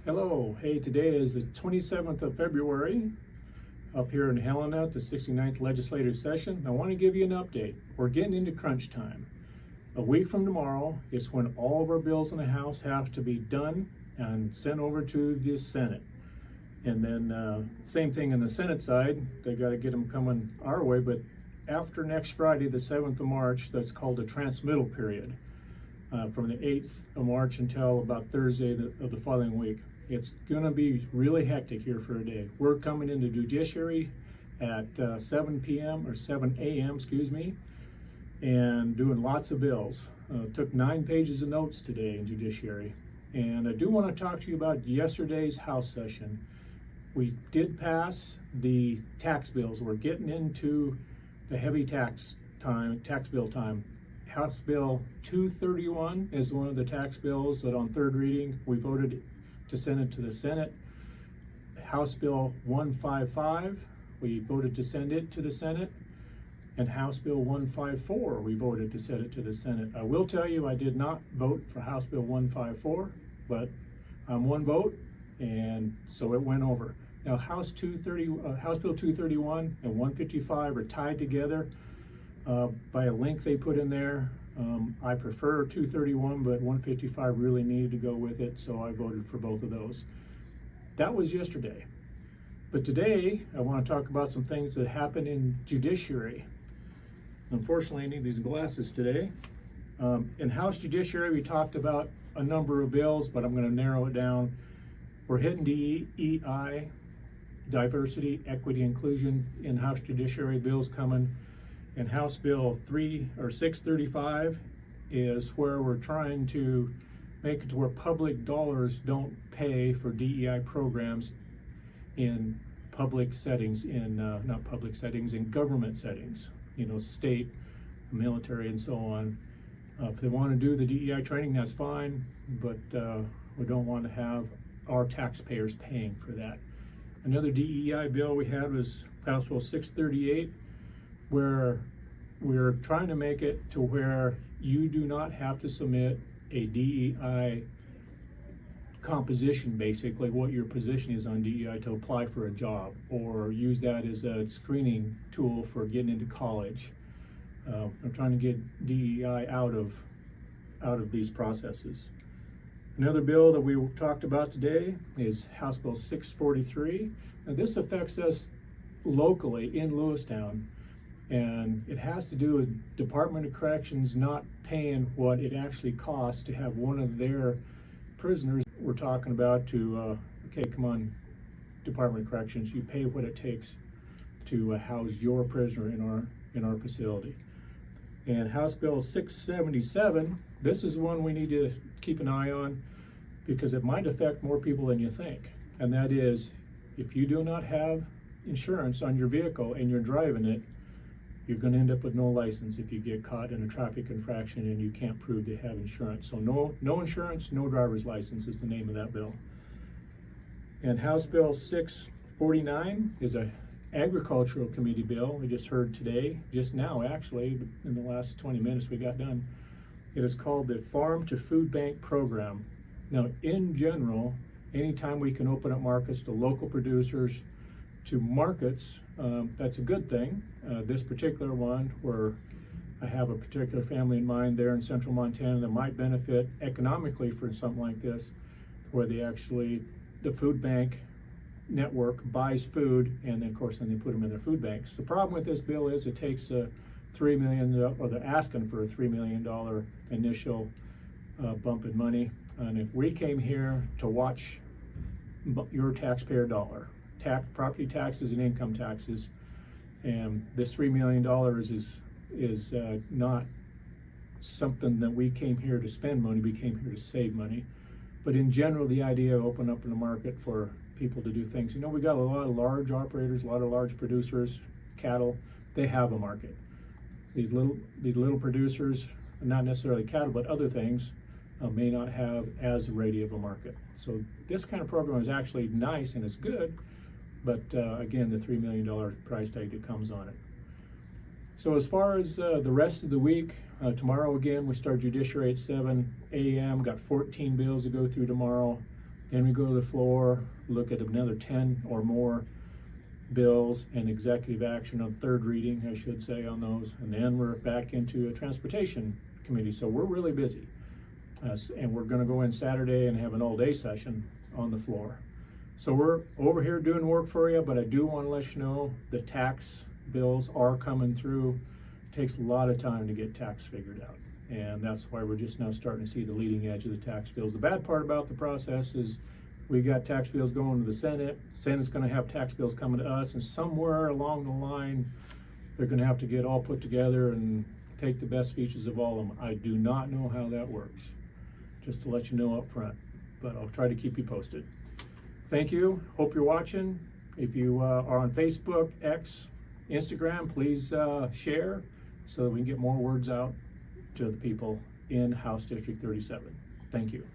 Hello, hey, today is the 27th of February up here in Helena at the 69th Legislative Session. I want to give you an update. We're getting into crunch time. A week from tomorrow is when all of our bills in the House have to be done and sent over to the Senate. And then same thing on the Senate side, they got to get them coming our way, but after next Friday, the 7th of March, that's called the transmittal period, from the 8th of March until about Thursday of the following week. It's going to be really hectic here for a day. We're coming into Judiciary at 7 p.m. or 7 a.m., excuse me, and doing lots of bills. Took 9 pages of notes today in Judiciary. And I do want to talk to you about yesterday's House session. We did pass the tax bills. We're getting into the heavy tax bill time. House Bill 231 is one of the tax bills that on third reading we voted to send it to the Senate. House Bill 155, we voted to send it to the Senate. And House Bill 154, we voted to send it to the Senate. I will tell you I did not vote for House Bill 154, but I'm one vote, and so it went over. Now House Bill 231 and 155 are tied together by a link they put in there. I prefer 231, but 155 really needed to go with it, so I voted for both of those. That was yesterday. But today, I want to talk about some things that happened in Judiciary. Unfortunately, I need these glasses today. In House Judiciary, we talked about a number of bills, but I'm going to narrow it down. We're hitting DEI, diversity, equity, inclusion in House Judiciary bills coming. And House Bill 635 is where we're trying to make it to where public dollars don't pay for DEI programs in public settings, in government settings, state, military, and so on. If they want to do the DEI training, that's fine, but we don't want to have our taxpayers paying for that. Another DEI bill we had was House Bill 638, where we're trying to make it to where you do not have to submit a DEI composition, basically what your position is on DEI, to apply for a job or use that as a screening tool for getting into college. I'm trying to get DEI out of these processes. Another bill that we talked about today is House Bill 643. Now this affects us locally in Lewistown, and it has to do with Department of Corrections not paying what it actually costs to have one of their prisoners. We're talking about to, okay, come on, Department of Corrections, you pay what it takes to house your prisoner in our facility. And House Bill 677, this is one we need to keep an eye on because it might affect more people than you think. And that is, if you do not have insurance on your vehicle and you're driving it, you're going to end up with no license if you get caught in a traffic infraction and you can't prove to have insurance. So no insurance, no driver's license is the name of that bill. And House Bill 649 is a agricultural committee bill we just heard today, just now actually, in the last 20 minutes we got done. It is called the Farm to Food Bank Program. Now, in general, anytime we can open up markets to local producers, to markets, that's a good thing. This particular one, where I have a particular family in mind there in central Montana that might benefit economically for something like this, where the food bank network buys food, and then of course then they put them in their food banks. The problem with this bill is it takes $3 million, or they're asking for a $3 million initial bump in money. And if we came here to watch your taxpayer dollar, property taxes and income taxes, and this $3 million is not something that we came here to spend money, we came here to save money. But in general, the idea of opening up in the market for people to do things, we got a lot of large operators, a lot of large producers, cattle, they have a market. These little producers, not necessarily cattle, but other things, may not have as ready of a market. So this kind of program is actually nice and it's good, but again, the $3 million price tag that comes on it. So as far as the rest of the week, tomorrow again, we start Judiciary at 7 a.m. Got 14 bills to go through tomorrow. Then we go to the floor, look at another 10 or more bills and executive action on third reading, I should say, on those. And then we're back into a transportation committee. So we're really busy. And we're going to go in Saturday and have an all-day session on the floor. So we're over here doing work for you, but I do want to let you know the tax bills are coming through. It takes a lot of time to get tax figured out. And that's why we're just now starting to see the leading edge of the tax bills. The bad part about the process is we got tax bills going to the Senate. Senate's going to have tax bills coming to us, and somewhere along the line, they're going to have to get all put together and take the best features of all of them. I do not know how that works, just to let you know up front, but I'll try to keep you posted. Thank you. Hope you're watching. If you are on Facebook, X, Instagram, please share so that we can get more words out to the people in House District 37. Thank you.